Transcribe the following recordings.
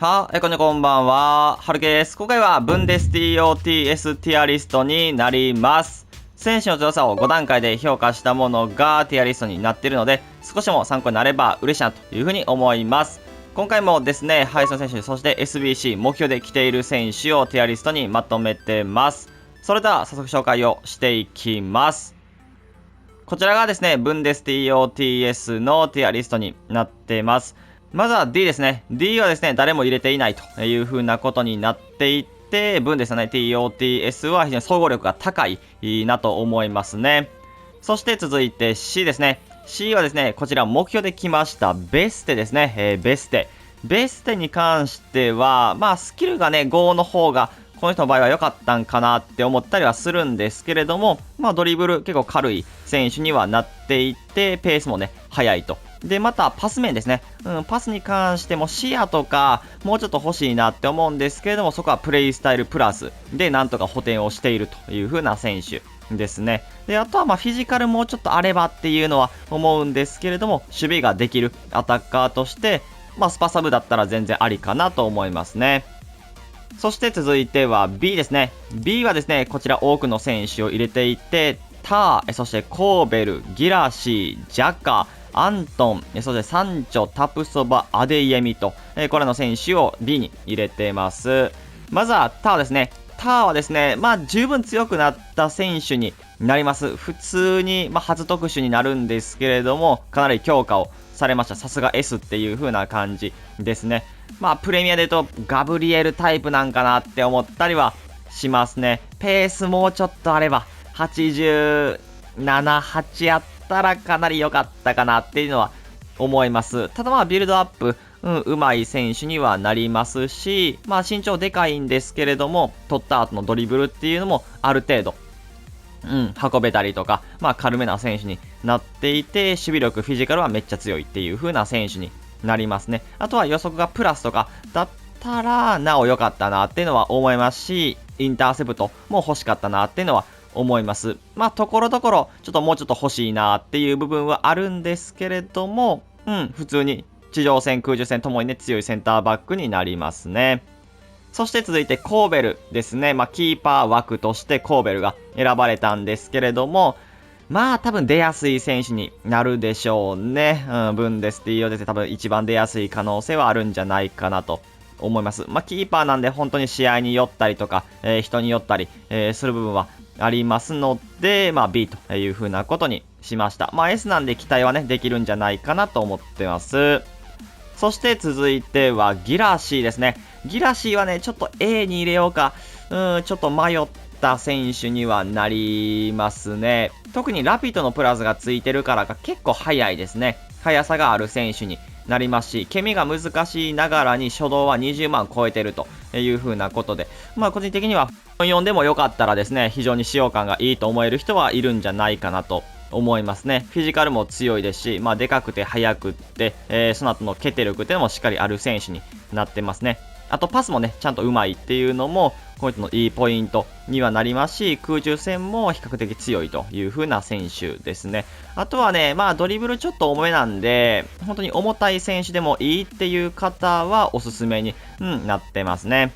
こんばんは。はるけです。今回はブンデス TOTS ティアリストになります。選手の強さを5段階で評価したものがティアリストになっているので、少しでも参考になれば嬉しいなというふうに思います。今回もですね、ハイソン選手、そして SBC 目標で来ている選手をティアリストにまとめてます。それでは早速紹介をしていきます。こちらがですね、ブンデス TOTS のティアリストになってます。まずは D ですね。D はですね、誰も入れていないという風なことになっていて、分ですよね、TOTS は非常に総合力が高いなと思いますね。そして続いて C ですね。C はですね、こちら目標で来ましたベステですね。ベステ。ベステに関しては、スキルがね、5の方がこの人の場合は良かったんかなって思ったりはするんですけれども、ドリブル結構軽い選手にはなっていて、ペースもね、速いと。で、またパス面ですね。パスに関しても視野とか、もうちょっと欲しいなって思うんですけれども、そこはプレイスタイルプラスでなんとか補填をしているという風な選手ですね。で、あとはフィジカルもうちょっとあればっていうのは思うんですけれども、守備ができるアタッカーとして、スパサブだったら全然ありかなと思いますね。そして続いては B ですね。B はですね、こちら多くの選手を入れていて、ター、そしてコーベル、ギラシー、ジャカ、アントン、そしてサンチョ、タプソバ、アデイエミと、これらの選手を B に入れてます。まずはターですね。ターはですね、十分強くなった選手になります。普通に、初特殊になるんですけれども、かなり強化をされました。さすが S っていう風な感じですね。プレミアで言うとガブリエルタイプなんかなって思ったりはしますね。ペースもうちょっとあれば、87、8あったらかなり良かったかなっていうのは思います。ただビルドアップ、上手い選手にはなりますし、身長でかいんですけれども、取った後のドリブルっていうのもある程度、運べたりとか、軽めな選手になっていて、守備力、フィジカルはめっちゃ強いっていう風な選手になりますね。あとは予測がプラスとかだったら、なお良かったなっていうのは思いますし、インターセプトも欲しかったなっていうのは思います。ところどころ、ちょっともうちょっと欲しいなっていう部分はあるんですけれども、普通に地上戦、空中戦ともにね、強いセンターバックになりますね。そして続いてコーベルですね。キーパー枠としてコーベルが選ばれたんですけれども、多分出やすい選手になるでしょうね。ブンデスティオですね。多分一番出やすい可能性はあるんじゃないかなと思います。キーパーなんで本当に試合によったりとか、人によったり、する部分はありますので、B という風なことにしました。S なんで期待はね、できるんじゃないかなと思ってます。そして続いてはギラシーですね。ギラシーはね、ちょっと A に入れようか、ちょっと迷った選手にはなりますね。特にラピッドのプラスがついてるからか結構速いですね。速さがある選手になりますし、ケミが難しいながらに初動は20万超えてるという風なことで、個人的には4でもよかったらですね、非常に使用感がいいと思える人はいるんじゃないかなと思いますね。フィジカルも強いですし、でかくて速くって、その後の決定力っていうのもしっかりある選手になってますね。あとパスもね、ちゃんと上手いっていうのも、この人のいいポイントにはなりますし、空中戦も比較的強いという風な選手ですね。あとはね、ドリブルちょっと重めなんで、本当に重たい選手でもいいっていう方はおすすめに、なってますね。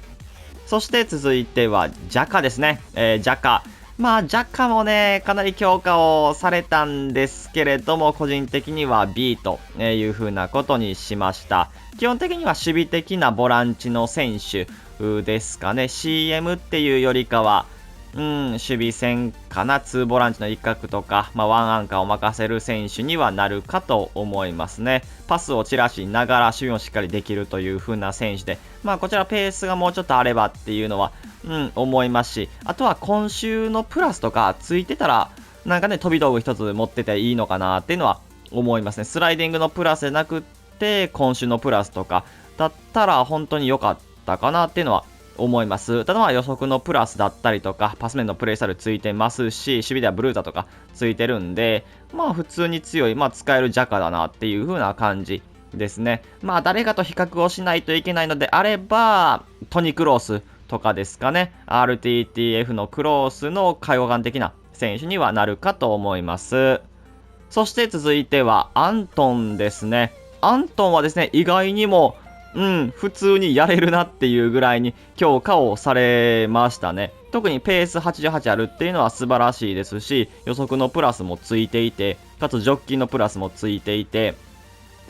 そして続いては、ジャカですね。ジャカ。ジャカもね、かなり強化をされたんですけれども、個人的には B という風なことにしました。基本的には守備的なボランチの選手ですかね。CM っていうよりかは、守備戦かな、2ボランチの一角とか、ワンアンカーを任せる選手にはなるかと思いますね。パスを散らしながら守備をしっかりできるという風な選手で、こちらペースがもうちょっとあればっていうのは、思いますし、あとは今週のプラスとかついてたら、なんかね、飛び道具一つ持ってていいのかなっていうのは思いますね。スライディングのプラスでなくって、今週のプラスとかだったら本当に良かったかなっていうのは思います。ただ予測のプラスだったりとか、パス面のプレイスタイルついてますし、守備ではブルーザとかついてるんで、普通に強い、使えるジャカだなっていう風な感じですね。誰かと比較をしないといけないのであれば、トニクロースとかですかね。RTTF のクロースの介護官的な選手にはなるかと思います。そして続いてはアントンですね。アントンはですね、意外にも普通にやれるなっていうぐらいに強化をされましたね。特にペース88あるっていうのは素晴らしいですし、予測のプラスもついていて、かつジョッキのプラスもついていて、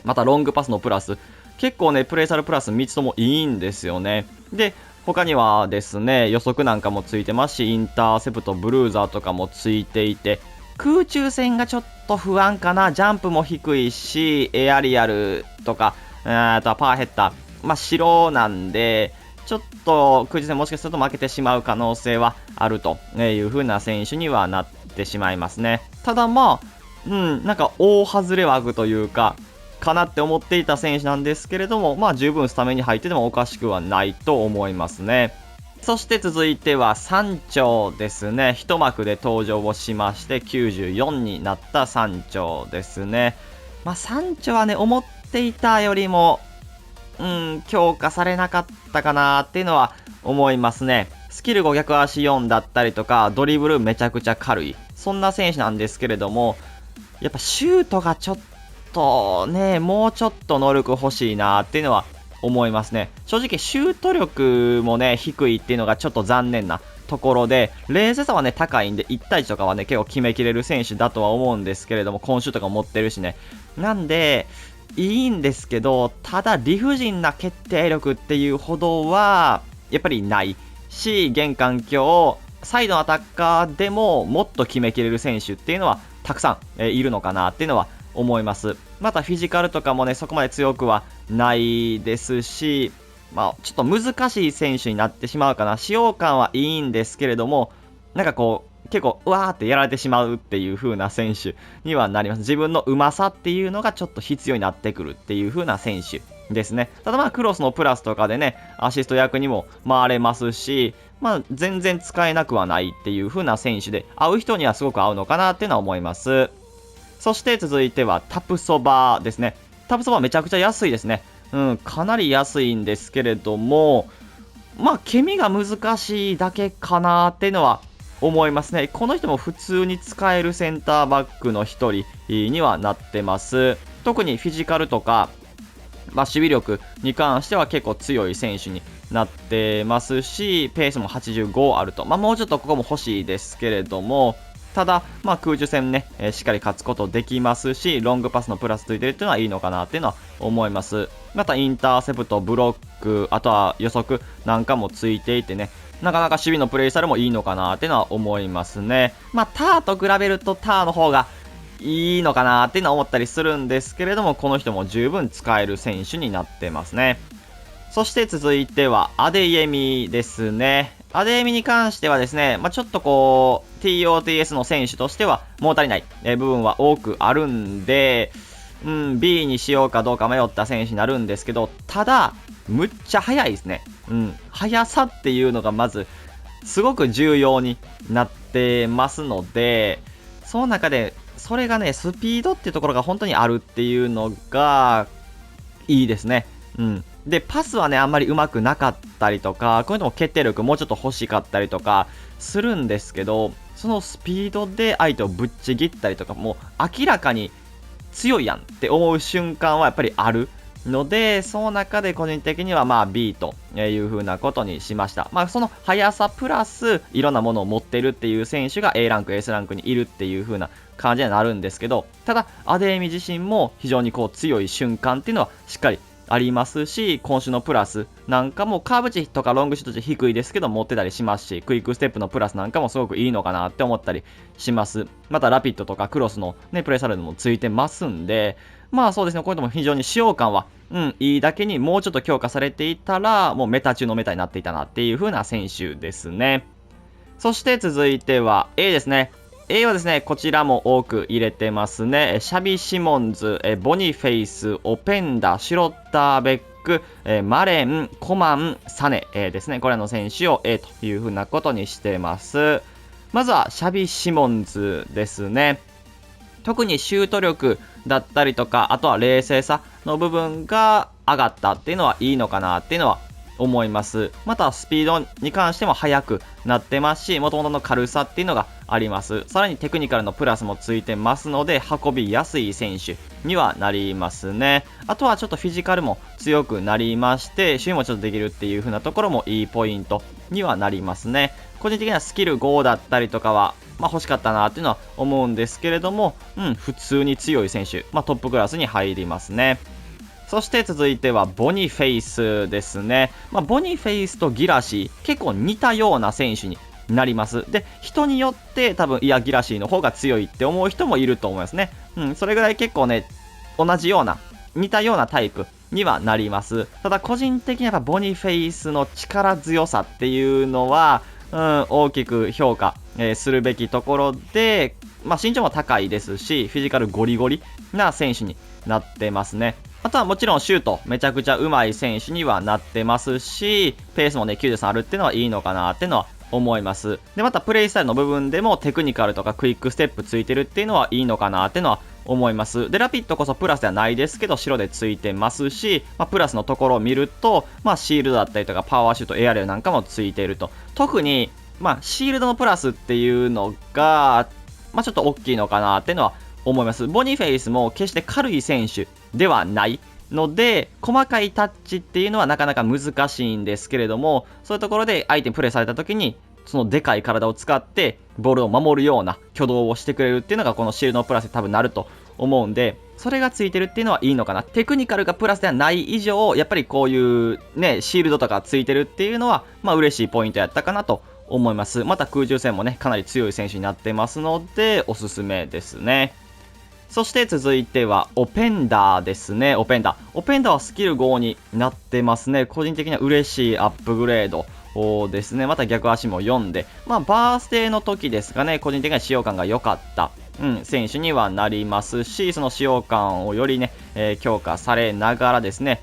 またロングパスのプラス、結構ね、プレイサルプラス3つともいいんですよね。で、他にはですね、予測なんかもついてますし、インターセプト、ブルーザーとかもついていて、空中戦がちょっと不安かな。ジャンプも低いし、エアリアルとか、あとはパワーヘッダー、白なんで、ちょっと空中戦もしかすると負けてしまう可能性はあるという風な選手にはなってしまいますね。ただなんか大外れ枠というか、かなって思っていた選手なんですけれども、十分スタメンに入っててもおかしくはないと思いますね。そして続いては3丁ですね。一幕で登場をしまして94になった3丁ですね。3丁はね、思っていたよりも強化されなかったかなっていうのは思いますね。スキル5逆足4だったりとか、ドリブルめちゃくちゃ軽い、そんな選手なんですけれども、やっぱシュートがちょっとね、もうちょっと能力欲しいなっていうのは思いますね。正直シュート力もね、低いっていうのがちょっと残念なところで、冷静さはね、高いんで、1対1とかはね、結構決めきれる選手だとは思うんですけれども、今週とか持ってるしね。なんで、いいんですけど、ただ理不尽な決定力っていうほどは、やっぱりないし、現環境、サイドアタッカーでももっと決めきれる選手っていうのはたくさん、いるのかなっていうのは思います。またフィジカルとかもね、そこまで強くはないですし、ちょっと難しい選手になってしまうかな。使用感はいいんですけれども、なんかこう、結構、うわーってやられてしまうっていう風な選手にはなります。自分のうまさっていうのがちょっと必要になってくるっていう風な選手ですね。ただクロスのプラスとかでね、アシスト役にも回れますし、全然使えなくはないっていう風な選手で、合う人にはすごく合うのかなっていうのは思います。そして続いてはタプソバですね。タプソバめちゃくちゃ安いですね。かなり安いんですけれども、ケミが難しいだけかなっていうのは思いますね。この人も普通に使えるセンターバックの一人にはなってます。特にフィジカルとか、守備力に関しては結構強い選手になってますし、ペースも85あると。もうちょっとここも欲しいですけれども、ただ、空中戦ね、しっかり勝つことできますし、ロングパスのプラスついてるっていうのはいいのかなっていうのは思います。またインターセプト、ブロック、あとは予測なんかもついていてね、なかなか守備のプレイスタイルもいいのかなっていうのは思いますね。ターと比べるとターの方がいいのかなっていうのは思ったりするんですけれども、この人も十分使える選手になってますね。そして続いてはアデイエミですね。アデイエミに関してはですね、ちょっとこう TOTS の選手としては物足りない部分は多くあるんで、B にしようかどうか迷った選手になるんですけど、ただむっちゃ速いですね。速さっていうのがまずすごく重要になってますので、その中でそれがね、スピードっていうところが本当にあるっていうのがいいですね。で、パスはね、あんまり上手くなかったりとか、こういうのも決定力もうちょっと欲しかったりとかするんですけど、そのスピードで相手をぶっちぎったりとか、もう明らかに強いやんって思う瞬間はやっぱりあるので、その中で個人的にはB という風なことにしました。その速さプラスいろんなものを持ってるっていう選手が A ランク、S ランクにいるっていう風な感じになるんですけど、ただアデエミ自身も非常にこう強い瞬間っていうのはしっかりありますし、今週のプラスなんかもカーブ値とかロングシュート値低いですけど持ってたりしますし、クイックステップのプラスなんかもすごくいいのかなって思ったりします。またラピッドとかクロスのね、プレイサルドもついてますんで、そうですね、こういうのも非常に使用感はいいだけにもうちょっと強化されていたら、もうメタ中のメタになっていたなっていう風な選手ですね。そして続いては A ですね。A はですね、こちらも多く入れてますね。シャビ・シモンズ、ボニフェイス、オペンダ、シュロッターベック、マレン、コマン、サネ、ですね。これらの選手を A というふうなことにしてます。まずはシャビ・シモンズですね。特にシュート力だったりとか、あとは冷静さの部分が上がったっていうのはいいのかなっていうのは思います。またスピードに関しても速くなってますし、元々の軽さっていうのがあります。さらにテクニカルのプラスもついてますので、運びやすい選手にはなりますね。あとはちょっとフィジカルも強くなりまして、守備もちょっとできるっていう風なところもいいポイントにはなりますね。個人的にはスキル5だったりとかは、欲しかったなっていうのは思うんですけれども、普通に強い選手、トップクラスに入りますね。そして続いてはボニフェイスですね。ボニフェイスとギラシー、結構似たような選手になります。で、人によって多分、いや、ギラシーの方が強いって思う人もいると思いますね。それぐらい結構ね、同じような、似たようなタイプにはなります。ただ、個人的にはやっぱボニフェイスの力強さっていうのは、大きく評価、するべきところで、身長も高いですし、フィジカルゴリゴリな選手になってますね。あとはもちろんシュートめちゃくちゃ上手い選手にはなってますし、ペースもね、93あるっていうのはいいのかなっていうのは思います。で、またプレイスタイルの部分でもテクニカルとかクイックステップついてるっていうのはいいのかなっていうのは思います。で、ラピッドこそプラスではないですけど、白でついてますし、プラスのところを見ると、シールドだったりとかパワーシュート、エアレルなんかもついていると。特に、シールドのプラスっていうのが、ちょっと大きいのかなっていうのは思います。ボニフェイスも決して軽い選手ではないので、細かいタッチっていうのはなかなか難しいんですけれども、そういうところで相手にプレーされた時に、そのでかい体を使ってボールを守るような挙動をしてくれるっていうのがこのシールドのプラスに多分なると思うんで、それがついてるっていうのはいいのかな。テクニカルがプラスではない以上、やっぱりこういうね、シールドとかついてるっていうのは、嬉しいポイントやったかなと思います。また空中戦もね、かなり強い選手になってますので、おすすめですね。そして続いてはオペンダーですね。オペンダーはスキル5になってますね。個人的には嬉しいアップグレードですね。また逆足も4で、バースデーの時ですかね、個人的には使用感が良かった、選手にはなりますし、その使用感をよりね、強化されながらですね、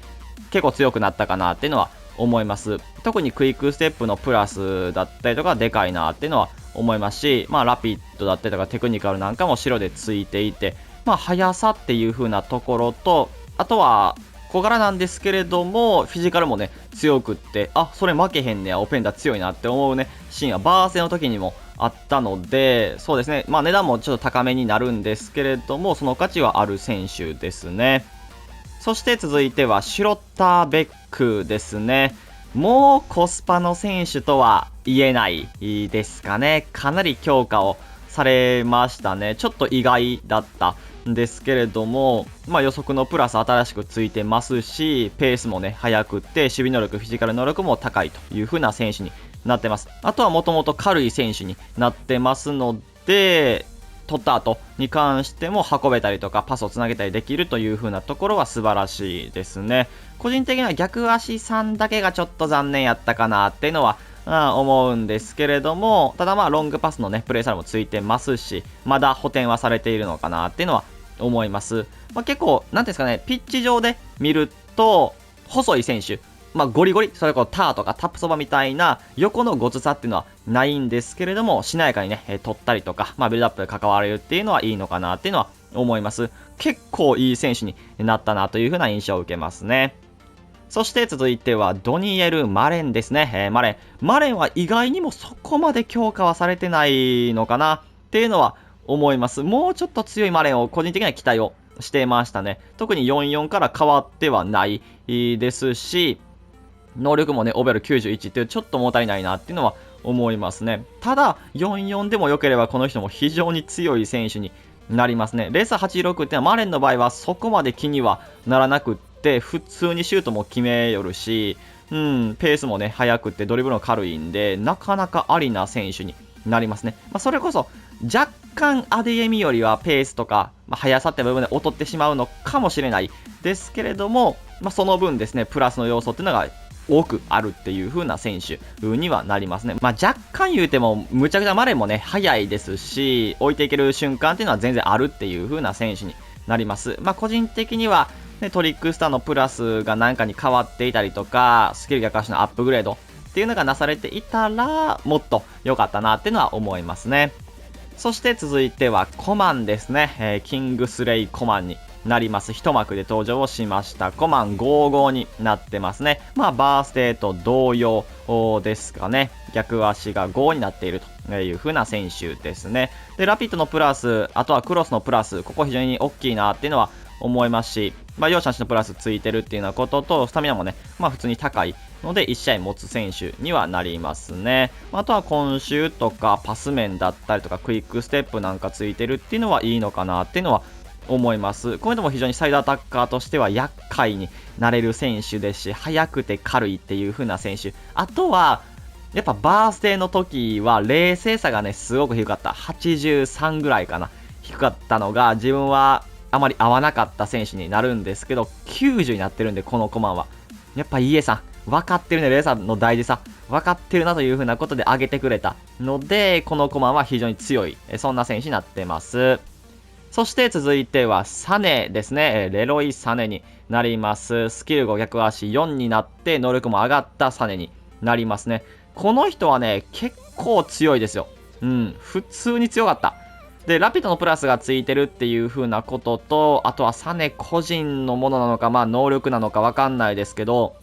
結構強くなったかなっていうのは思います。特にクイックステップのプラスだったりとかでかいなっていうのは思いますし、ラピッドだったりとかテクニカルなんかも白でついていて、速さっていう風なところと、あとは小柄なんですけれどもフィジカルもね強くって、それ負けへんねや、オペンダー強いなって思うねシーンはバーセの時にもあったので、そうですね、値段もちょっと高めになるんですけれども、その価値はある選手ですね。そして続いてはシュロッターベックですね。もうコスパの選手とは言えないですかね。かなり強化をされましたね。ちょっと意外だったんですけれども、予測のプラス新しくついてますし、ペースもね速くって、守備能力フィジカル能力も高いという風な選手になってます。あとはもともと軽い選手になってますので、取った後に関しても運べたりとかパスをつなげたりできるという風なところは素晴らしいですね。個人的には逆足3だけがちょっと残念やったかなっていうのは思うんですけれども、ただロングパスのねプレーサイドもついてますし、まだ補填はされているのかなっていうのは思います。結構なんていうんですかね、ピッチ上で見ると細い選手、ゴリゴリ、それこそターとかタップそばみたいな横のごつさっていうのはないんですけれども、しなやかにね、取ったりとか、ビルドアップで関われるっていうのはいいのかなっていうのは思います。結構いい選手になったなという風な印象を受けますね。そして続いてはドニエル・マレンですね。マレンは意外にもそこまで強化はされてないのかなっていうのは思います。もうちょっと強いマレンを個人的には期待をしてましたね。特に44から変わってはないですし、能力もね、オベル91っていうちょっと物足りないなっていうのは思いますね。ただ、44でも良ければこの人も非常に強い選手になりますね。レーサー86っていうのはマレンの場合はそこまで気にはならなくって、普通にシュートも決めよるし、ペースもね、速くってドリブルも軽いんで、なかなかありな選手になりますね。それこそ、若干アデイエミよりはペースとか、速さって部分で劣ってしまうのかもしれないですけれども、その分ですね、プラスの要素っていうのが多くあるっていう風な選手にはなりますね。若干言うてもむちゃくちゃマレンもね速いですし、置いていける瞬間っていうのは全然あるっていう風な選手になります。個人的には、ね、トリックスターのプラスが何かに変わっていたりとか、スキル逆足のアップグレードっていうのがなされていたらもっと良かったなっていうのは思いますね。そして続いてはコマンですね。キングスレイコマンになります。一幕で登場をしました。コマン55になってますね。バースデーと同様ですかね。逆足が5になっているという風な選手ですね。で、ラピッドのプラス、あとはクロスのプラス、ここ非常に大きいなっていうのは思いますし、容赦なしのプラスついてるっていうようなことと、スタミナもね、普通に高いので1試合持つ選手にはなりますね。あとは今週とかパス面だったりとかクイックステップなんかついてるっていうのはいいのかなっていうのは思います。こういうのも非常にサイドアタッカーとしては厄介になれる選手ですし、速くて軽いっていう風な選手。あとはやっぱバースデーの時は冷静さがねすごく低かった。83ぐらいかな、低かったのが自分はあまり合わなかった選手になるんですけど、90になってるんで、このコマンはやっぱイエさん分かってるね。レーサーの大事さ分かってるなという風なことで上げてくれたので、このコマンは非常に強い、そんな選手になってます。そして続いてはサネですね。レロイ・サネになります。スキル5逆足4になって能力も上がったサネになりますね。この人はね結構強いですよ。普通に強かった。で、ラピッドのプラスがついてるっていう風なことと、あとはサネ個人のものなのか、能力なのかわかんないですけど、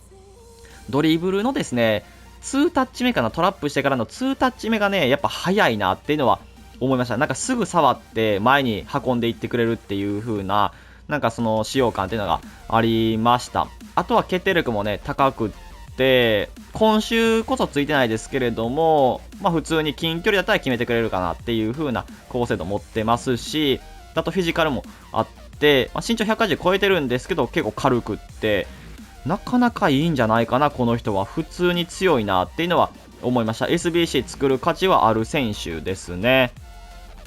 ドリブルのですね、2タッチ目かな、トラップしてからの2タッチ目がね、やっぱ速いなっていうのは思いました。なんかすぐ触って前に運んでいってくれるっていう風な、なんかその使用感っていうのがありました。あとは決定力もね、高くって、今週こそついてないですけれども、普通に近距離だったら決めてくれるかなっていう風な高精度持ってますし、あとフィジカルもあって、身長180超えてるんですけど、結構軽くって、なかなかいいんじゃないかな、この人は。普通に強いなっていうのは思いました。SBC 作る価値はある選手ですね。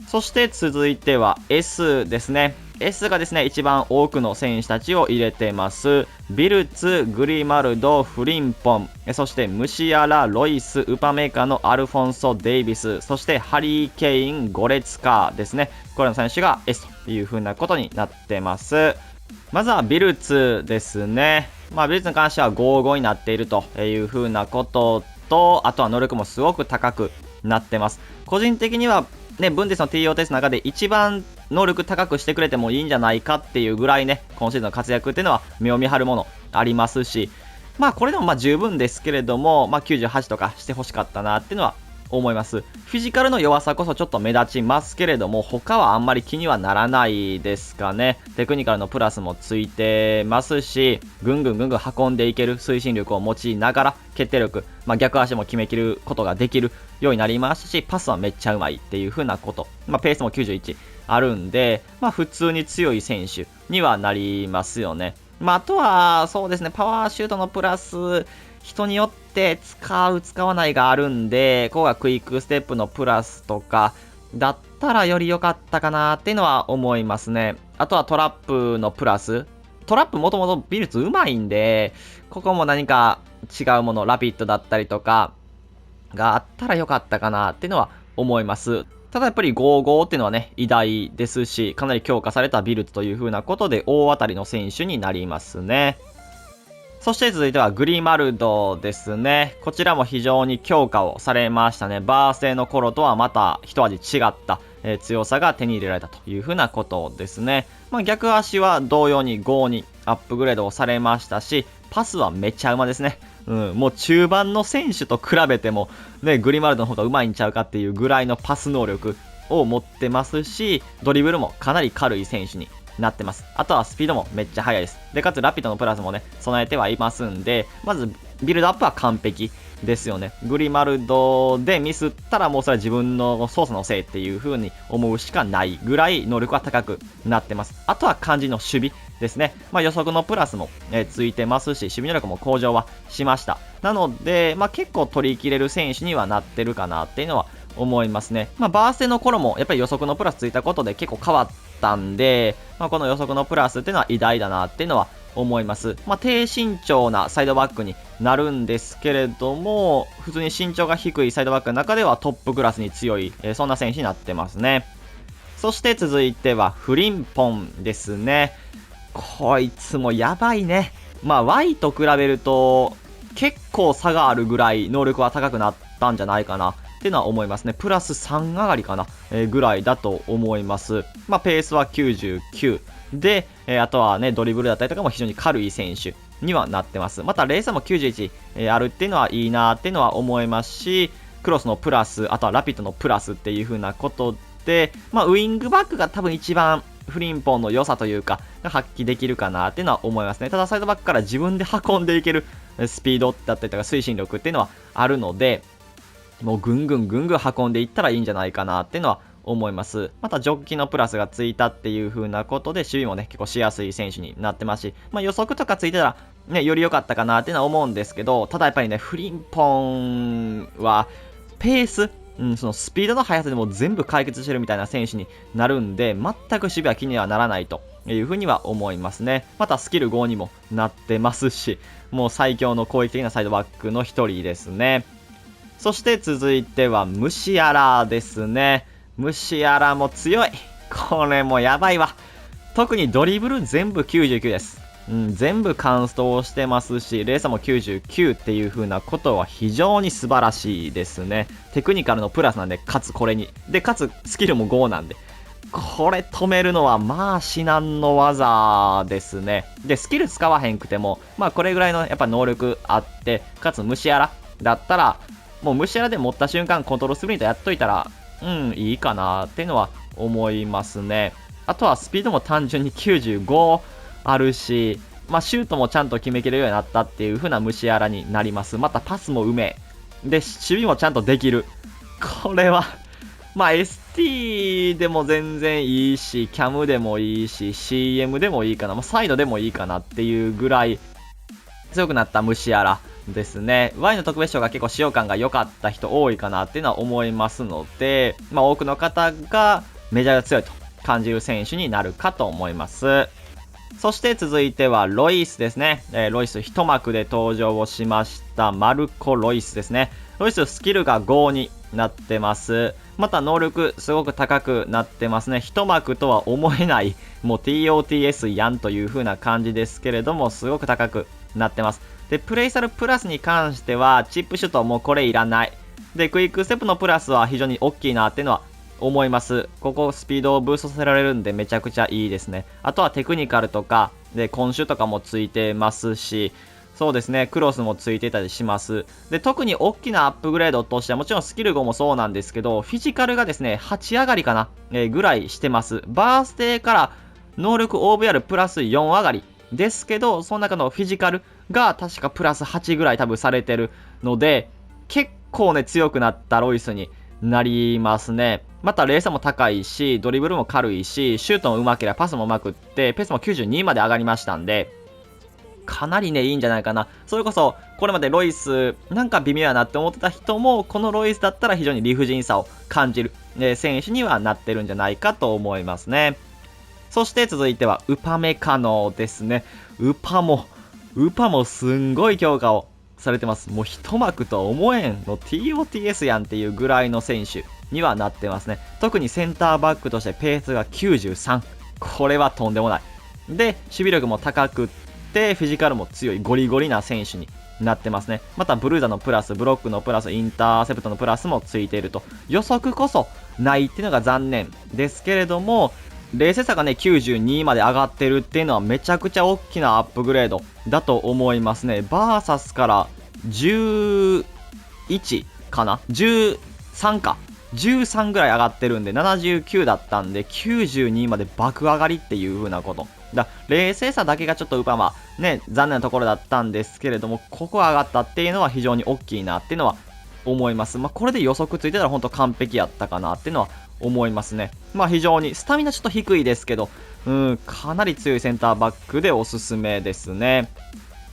そして続いては S ですね。S がですね、一番多くの選手たちを入れてます。ビルツ、グリマルド、フリンポン、そしてムシアラ、ロイス、ウパメカのアルフォンソ・デイビス、そしてハリー・ケイン、ゴレツカですね。これの選手が S という風なことになってます。まずはビルツですね。ビルツに関しては55になっているという風なことと、あとは能力もすごく高くなってます。個人的にはね、ブンデスの TO テストの中で一番能力高くしてくれてもいいんじゃないかっていうぐらいね、今シーズンの活躍っていうのは目を見張るものありますし、これでも十分ですけれども、98とかしてほしかったなっていうのは思います。フィジカルの弱さこそちょっと目立ちますけれども、他はあんまり気にはならないですかね。テクニカルのプラスもついてますし、ぐんぐん運んでいける推進力を持ちながら決定力、逆足も決めきることができるようになりますし、パスはめっちゃうまいっていう風なこと、ペースも91あるんで、普通に強い選手にはなりますよね。あとはそうですね、パワーシュートのプラス人によって使う使わないがあるんで、ここがクイックステップのプラスとかだったらより良かったかなっていうのは思いますね。あとはトラップのプラス、トラップもともとビルツうまいんで、ここも何か違うもの、ラピッドだったりとかがあったら良かったかなっていうのは思います。ただやっぱり55っていうのはね、偉大ですし、かなり強化されたビルツという風なことで大当たりの選手になりますね。そして続いてはグリマルドですね。こちらも非常に強化をされましたね。バースデーの頃とはまた一味違った、強さが手に入れられたという風なことですね。逆足は同様に5にアップグレードをされましたし、パスはめちゃうまですね。もう中盤の選手と比べても、ね、グリマルドの方がうまいんちゃうかっていうぐらいのパス能力を持ってますし、ドリブルもかなり軽い選手になってます。あとはスピードもめっちゃ速いです。で、かつラピッドのプラスもね、備えてはいますんで、まずビルドアップは完璧ですよね。グリマルドでミスったらもうそれは自分の操作のせいっていう風に思うしかないぐらい能力は高くなってます。あとは肝心の守備ですね。予測のプラスも、ついてますし、守備能力も向上はしました。なので、結構取り切れる選手にはなってるかなっていうのは思いますね。バースデの頃もやっぱり予測のプラスついたことで結構変わったんで、この予測のプラスっていうのは偉大だなっていうのは思います。低身長なサイドバックになるんですけれども、普通に身長が低いサイドバックの中ではトップクラスに強い、そんな選手になってますね。そして続いてはフリンポンですね。こいつもやばいね。Y と比べると結構差があるぐらい能力は高くなったんじゃないかなっていうのは思いますね。プラス3上がりかな、ぐらいだと思います。ペースは99で、あとはね、ドリブルだったりとかも非常に軽い選手にはなってます。また、レーサーも91、あるっていうのはいいなっていうのは思いますし、クロスのプラス、あとはラピッドのプラスっていう風なことで、ウイングバックが多分一番フリンポンの良さというか、が発揮できるかなっていうのは思いますね。ただ、サイドバックから自分で運んでいけるスピードだったりとか推進力っていうのはあるので、もうぐんぐん運んでいったらいいんじゃないかなっていうのは思います。またジョッキのプラスがついたっていう風なことで守備もね結構しやすい選手になってますし、予測とかついてたらねより良かったかなっていうのは思うんですけど、ただやっぱりねフリンポンはペース、そのスピードの速さでも全部解決してるみたいな選手になるんで、全く守備は気にはならないという風には思いますね。またスキル5にもなってますし、もう最強の攻撃的なサイドバックの一人ですね。そして続いてはムシアラですね。ムシアラも強い。これもやばいわ。特にドリブル全部99です。全部カンストをしてますし、レーサーも99っていう風なことは非常に素晴らしいですね。テクニカルのプラスなんで、かつこれに。で、かつスキルも5なんで。これ止めるのはまあ至難の技ですね。で、スキル使わへんくても、これぐらいのやっぱ能力あって、かつムシアラだったら、もうムシアラで持った瞬間コントロールスプリントやっといたらいいかなっていうのは思いますね。あとはスピードも単純に95あるし、シュートもちゃんと決めきれるようになったっていう風なムシアラになります。またパスもうめえで、守備もちゃんとできる。これはST でも全然いいし、キャムでもいいし、 CM でもいいかな、サイドでもいいかなっていうぐらい強くなったムシアラですね。Y の特別賞が結構使用感が良かった人多いかなっていうのは思いますので、多くの方がメジャーが強いと感じる選手になるかと思います。そして続いてはロイスですね。ロイス一幕で登場をしましたマルコ・ロイスですね。ロイススキルが5になってます。また能力すごく高くなってますね。一幕とは思えないもう TOTS やんという風な感じですけれども、すごく高くなってます。で、プレイサルプラスに関してはチップシュートもうこれいらない。で、クイックステップのプラスは非常に大きいなっていうのは思います。ここスピードをブーストさせられるんでめちゃくちゃいいですね。あとはテクニカルとかでコンシュとかもついてますし、そうですね、クロスもついてたりします。で、特に大きなアップグレードとしてはもちろんスキル5もそうなんですけど、フィジカルがですね8上がりかな、ぐらいしてます。バースデーから能力 OVR プラス4上がりですけど、その中のフィジカルが確かプラス8ぐらい多分されてるので、結構ね強くなったロイスになりますね。またレーサーも高いし、ドリブルも軽いし、シュートも上手ければパスも上手くって、ペースも92まで上がりましたんで、かなりねいいんじゃないかな。それこそこれまでロイスなんか微妙やなって思ってた人も、このロイスだったら非常に理不尽さを感じる、選手にはなってるんじゃないかと思いますね。そして続いてはウパメカノですね。ウパもすんごい強化をされてます。もう一幕とは思えんの TOTS やんっていうぐらいの選手にはなってますね。特にセンターバックとしてペースが93、これはとんでもない。で、守備力も高くってフィジカルも強いゴリゴリな選手になってますね。またブルーザのプラス、ブロックのプラス、インターセプトのプラスもついていると。予測こそないっていうのが残念ですけれども、冷静さがね92まで上がってるっていうのはめちゃくちゃ大きなアップグレードだと思いますね。バーサスから11かな、13か13ぐらい上がってるんで、79だったんで92まで爆上がりっていう風なことだ。冷静さだけがちょっとウパマね残念なところだったんですけれども、ここ上がったっていうのは非常に大きいなっていうのは思います。これで予測ついてたら本当完璧やったかなっていうのは思いますね。非常にスタミナちょっと低いですけど、かなり強いセンターバックでおすすめですね。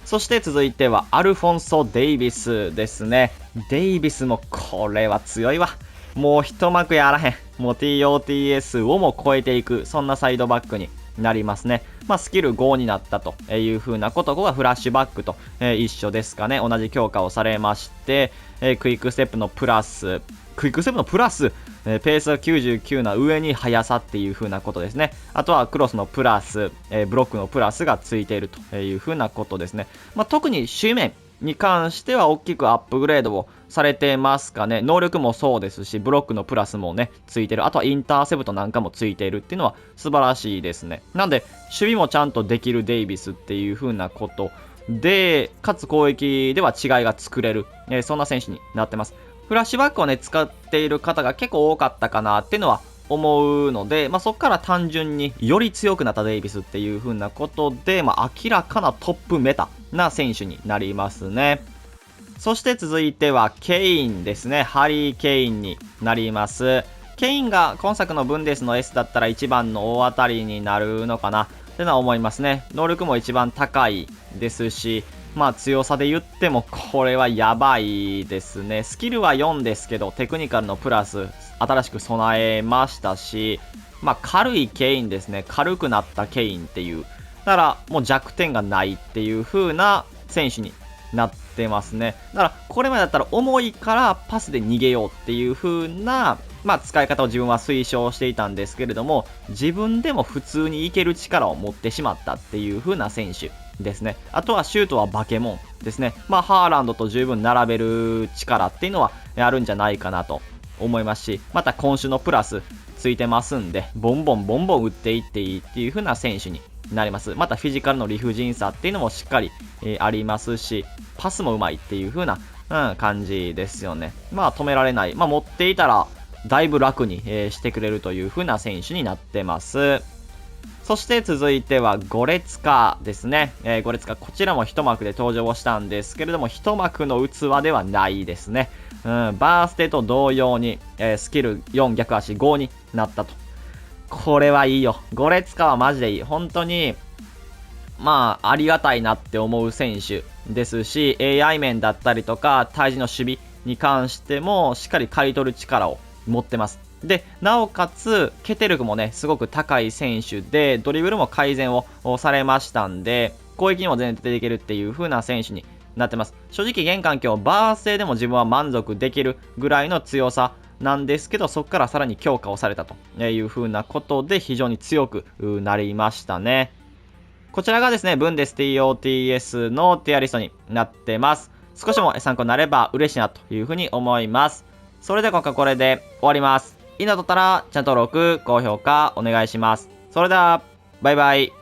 そして続いてはアルフォンソ・デイビスですね。デイビスもこれは強いわ。もう一幕やらへん。もう TOTS をも超えていく、そんなサイドバックになりますね。スキル5になったという風なこと、ここがフラッシュバックと一緒ですかね。同じ強化をされまして、クイックステップのプラス、ペースが99な上に速さっていう風なことですね。あとはクロスのプラス、ブロックのプラスがついているという風なことですね。特に守備面に関しては大きくアップグレードをされてますかね。能力もそうですし、ブロックのプラスもね、ついてる。あとはインターセプトなんかもついているっていうのは素晴らしいですね。なんで、守備もちゃんとできるデイビスっていう風なことで、かつ攻撃では違いが作れる、そんな選手になってます。フラッシュバックをね、使っている方が結構多かったかなっていうのは思うので、そこから単純により強くなったデイビスっていう風なことで、明らかなトップメタな選手になりますね。そして続いてはケインですね。ハリー・ケインになります。ケインが今作のブンデスの S だったら一番の大当たりになるのかなってのは思いますね。能力も一番高いですし、強さで言ってもこれはやばいですね。スキルは4ですけど、テクニカルのプラス新しく備えましたし、軽いケインですね。軽くなったケインっていう。だからもう弱点がないっていう風な選手になってますね。だからこれまでだったら重いからパスで逃げようっていう風な使い方を自分は推奨していたんですけれども、自分でも普通にいける力を持ってしまったっていう風な選手ですね。あとはシュートはバケモンですね。ハーランドと十分並べる力っていうのはあるんじゃないかなと思いますし、また今週のプラスついてますんで、ボンボン打っていっていいっていう風な選手になります。またフィジカルの理不尽さっていうのもしっかり、ありますし、パスもうまいっていう風な、感じですよね。止められない。持っていたらだいぶ楽に、してくれるという風な選手になってます。そして続いてはゴレツカですね。ゴレツカ、こちらも一幕で登場をしたんですけれども、一幕の器ではないですね。バーステと同様に、スキル4逆足5になったと。これはいいよ。ゴレツカはマジでいい。本当に、ありがたいなって思う選手ですし、AI 面だったりとか、対峙の守備に関しても、しっかり刈り取る力を持ってます。で、なおかつ、決定力もね、すごく高い選手で、ドリブルも改善をされましたんで、攻撃にも全然出ていけるっていう風な選手になってます。正直現環境、バースでも自分は満足できるぐらいの強さなんですけど、そこからさらに強化をされたという風なことで、非常に強くなりましたね。こちらがですね、ブンデス TOTS のティアリストになってます。少しも参考になれば嬉しいなという風に思います。それでは今回これで終わります。いいのだったら、チャンネル登録、高評価お願いします。それでは、バイバイ。